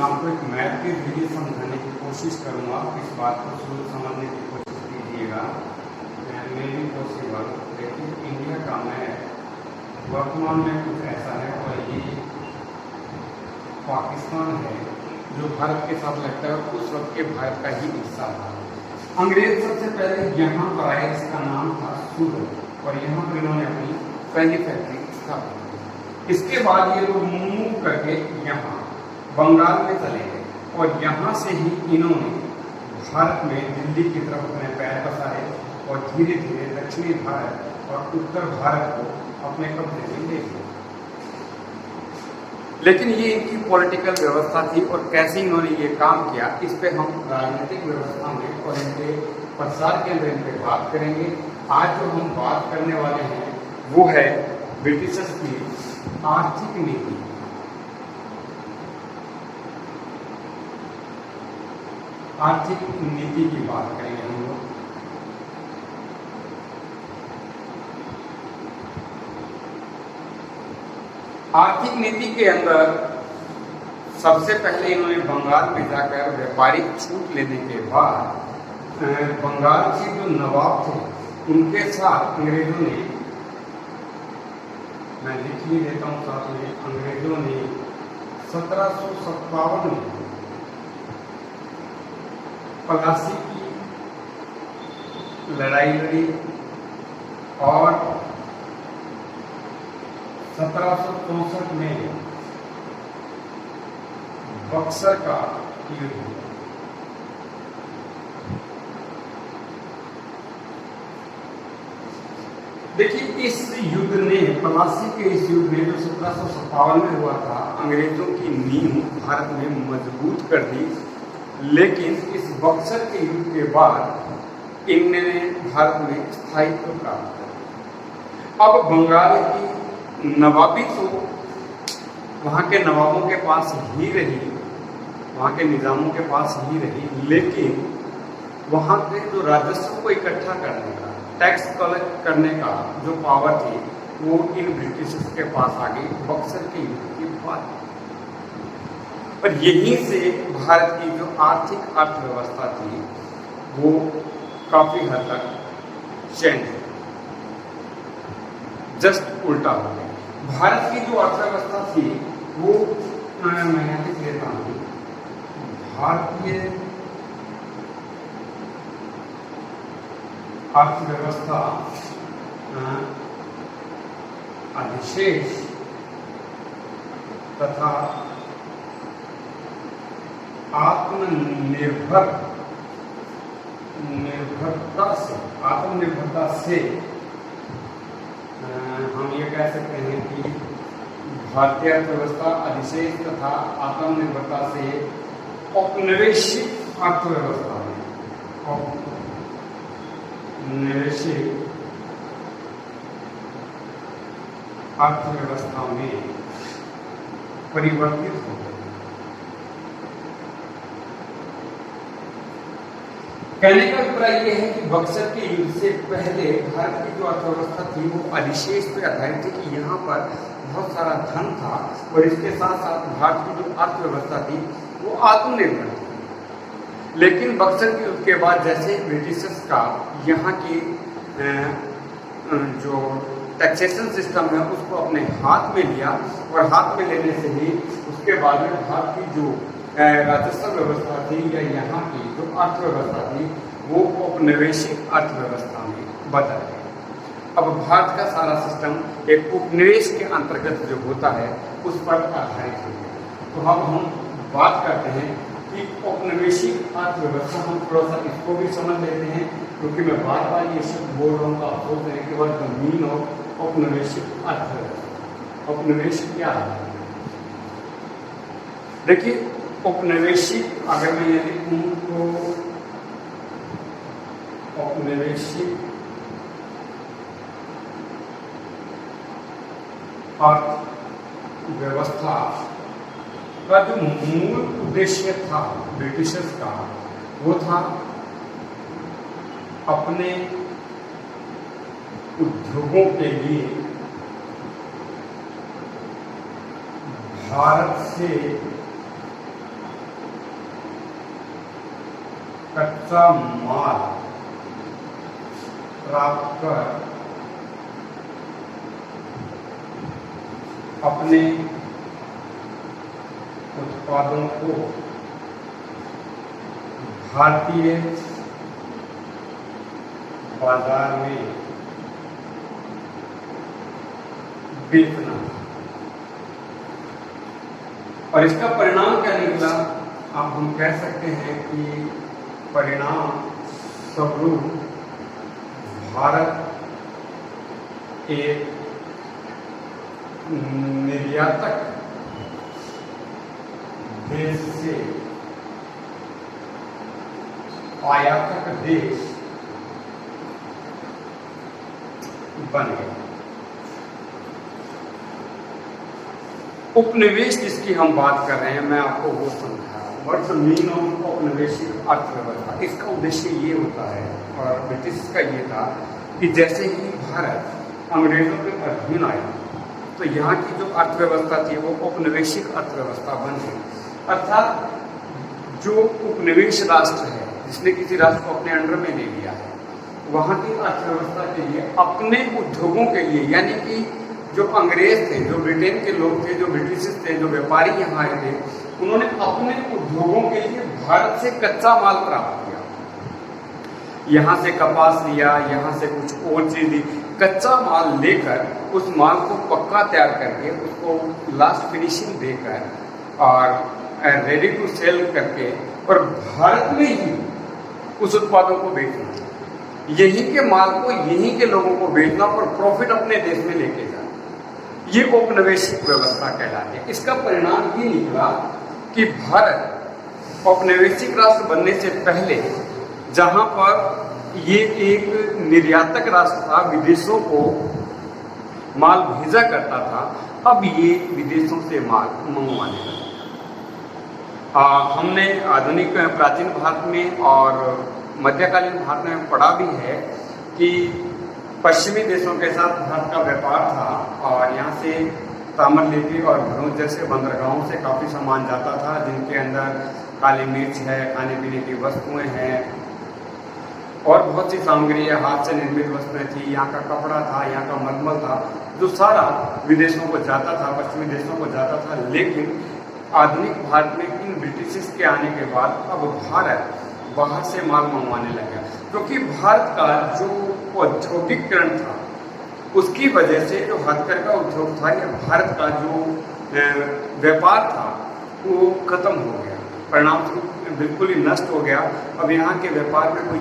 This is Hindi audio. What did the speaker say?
आपको एक मैप के जरिए समझाने की कोशिश करूंगा। इस बात को शुरू समझने की कोशिश कीजिएगा। मेरी पॉसिबल, लेकिन इंडिया का मैप वर्तमान में कुछ ऐसा है और ये पाकिस्तान है जो भारत के साथ लगता है और उस वक्त के भारत का ही हिस्सा था। अंग्रेज सबसे पहले यहाँ पर आए, इसका नाम था सूरत, और यहाँ पर इन्होंने अपनी पहली फैक्ट्री स्थापित की। इसके बाद ये लोग मूव करके यहाँ बंगाल में चले गए और यहाँ से ही इन्होंने भारत में दिल्ली की तरफ अपने पैर पसारे और धीरे धीरे दक्षिणी भारत और उत्तर भारत को अपने कब्जे में ले लिया। लेकिन ये इनकी पॉलिटिकल व्यवस्था थी और कैसे इन्होंने ये काम किया, इस पे हम राजनीतिक व्यवस्था में और इनके प्रसार केंद्र इन पे बात करेंगे। आज जो हम बात करने वाले हैं वो है ब्रिटिशर्स की आर्थिक नीति। आर्थिक नीति की बात करेंगे हम लोग। आर्थिक नीति के अंदर सबसे पहले इन्होंने बंगाल में जाकर व्यापारिक छूट लेने के बाद बंगाल के जो नवाब थे उनके साथ अंग्रेजों ने, मैं लिख ही देता हूँ साथ में, अंग्रेजों ने 1757 में प्लासी की लड़ाई लड़ी और 1764 में बक्सर का युद्ध हुआ। देखिए, इस युद्ध ने, प्लासी के इस युद्ध ने जो 1757 में हुआ था, अंग्रेजों की नींव भारत में मजबूत कर दी। लेकिन इस बक्सर के युद्ध के बाद इन्होंने भारत में स्थायित्व प्राप्त किया। अब बंगाल की नवाबी तो वहाँ के नवाबों के पास ही रही, वहाँ के निजामों के पास ही रही, लेकिन वहाँ के जो राजस्व को इकट्ठा करने का, टैक्स कलेक्ट करने का जो पावर थी वो इन ब्रिटिशर्स के पास आ गई बक्सर के युद्ध के बाद। पर यहीं से भारत की जो आर्थिक अर्थव्यवस्था थी वो काफी हद तक चेंज हुई, जस्ट उल्टा हो गया। भारत की जो अर्थव्यवस्था थी वो, मैं लिख लेता हूँ, भारतीय अर्थव्यवस्था अधिशेष तथा आत्मनिर्भरता से हम ये कह सकते हैं कि भारतीय अर्थव्यवस्था अधिशेष तथा आत्मनिर्भरता से औपनिवेशिक अर्थव्यवस्था में, औपनिवेशिक अर्थव्यवस्था में परिवर्तित हो गई। कहने का अभिप्राय यह है कि बक्सर के युद्ध से पहले भारत की जो अर्थव्यवस्था थी वो अधिशेष पर आधारित थी कि यहाँ पर बहुत सारा धन था और इसके साथ साथ भारत की जो अर्थव्यवस्था थी वो आत्मनिर्भर थी। लेकिन बक्सर के युद्ध के बाद जैसे ब्रिटिशर्स का यहाँ की जो टैक्सेशन सिस्टम है उसको अपने हाथ में लिया और हाथ में लेने से ही उसके बाद में भारत की जो राजस्व व्यवस्था थी या यहाँ की जो अर्थव्यवस्था थी वो औपनिवेशिक अर्थव्यवस्था में बदल गई। अब भारत का सारा सिस्टम एक उपनिवेश के अंतर्गत जो होता है उस पर आधारित हो गया। तो अब हम बात करते हैं कि औपनिवेशिक अर्थव्यवस्था, हम थोड़ा सा इसको भी समझ लेते हैं क्योंकि मैं बार बार ये शब्द बोल रहा हूँ तो आप सोच रहे हैं कि वह मीन ऑफ औपनिवेशिक अर्थव्यवस्था। औपनिवेशिक क्या है? देखिए, औपनिवेशिक अगर मैं ये लिखूं तो औपनिवेशिक अर्थव्यवस्था का जो मूल उद्देश्य था ब्रिटिशर्स का वो था अपने उद्योगों के लिए भारत से कच्चा माल प्राप्त कर अपने उत्पादों को भारतीय बाजार में बेचना। और इसका परिणाम क्या निकला? अब हम कह सकते हैं कि परिणाम स्वरूप भारत एक निर्यातक देश से आयातक देश बन गया। उपनिवेश जिसकी हम बात कर रहे हैं, मैं आपको वो समझा व्हाट्स द मीन ऑफ औपनिवेशिक अर्थव्यवस्था। इसका उद्देश्य ये होता है और ब्रिटिश का ये था कि जैसे ही भारत अंग्रेजों के अधीन आया तो यहाँ की जो अर्थव्यवस्था थी वो औपनिवेशिक अर्थव्यवस्था बन गई। अर्थात जो उपनिवेश राष्ट्र है जिसने किसी राष्ट्र को अपने अंडर में ले लिया है, वहाँ की अर्थव्यवस्था के लिए अपने उद्योगों के लिए, यानी कि जो अंग्रेज थे, जो ब्रिटेन के लोग थे, जो ब्रिटिश थे, जो व्यापारी यहाँ आए थे, उन्होंने अपने उद्योगों के लिए भारत से कच्चा माल प्राप्त किया। यहाँ से कपास लिया, यहाँ से कुछ और चीज ली, कच्चा माल लेकर उस माल को पक्का तैयार करके उसको लास्ट फिनिशिंग देकर और रेडी टू सेल करके और भारत में ही उस उत्पादों को बेचना, यहीं के माल को यहीं के लोगों को बेचना और प्रॉफिट अपने देश में लेके जाना, ये औपनिवेशिक व्यवस्था कहलाती है। इसका परिणाम ये निकला कि भारत औपनिवेशिक राष्ट्र बनने से पहले जहां पर ये एक निर्यातक राष्ट्र था, विदेशों को माल भेजा करता था, अब ये विदेशों से माल मंगवाने लगा। हमने आधुनिक प्राचीन भारत में और मध्यकालीन भारत में पढ़ा भी है कि पश्चिमी देशों के साथ भारत का व्यापार था और यहाँ से ताम्रलिप्ति और भरूच जैसे बंदरगाहों से काफ़ी सामान जाता था, जिनके अंदर काली मिर्च है, खाने पीने की वस्तुएं हैं और बहुत सी सामग्री है, हाथ से निर्मित वस्तुएं थी, यहाँ का कपड़ा था, यहाँ का मलमल था, जो सारा विदेशों को जाता था, पश्चिमी देशों को जाता था। लेकिन आधुनिक भारत में इन ब्रिटिश के आने के बाद अब भारत बाहर से माल मंगवाने लगा, क्योंकि भारत का जो औद्योगिकरण था उसकी वजह से जो हथकरघा उद्योग था या भारत का जो व्यापार था वो खत्म हो गया, परिणाम बिल्कुल ही नष्ट हो गया। अब यहाँ के व्यापार में कोई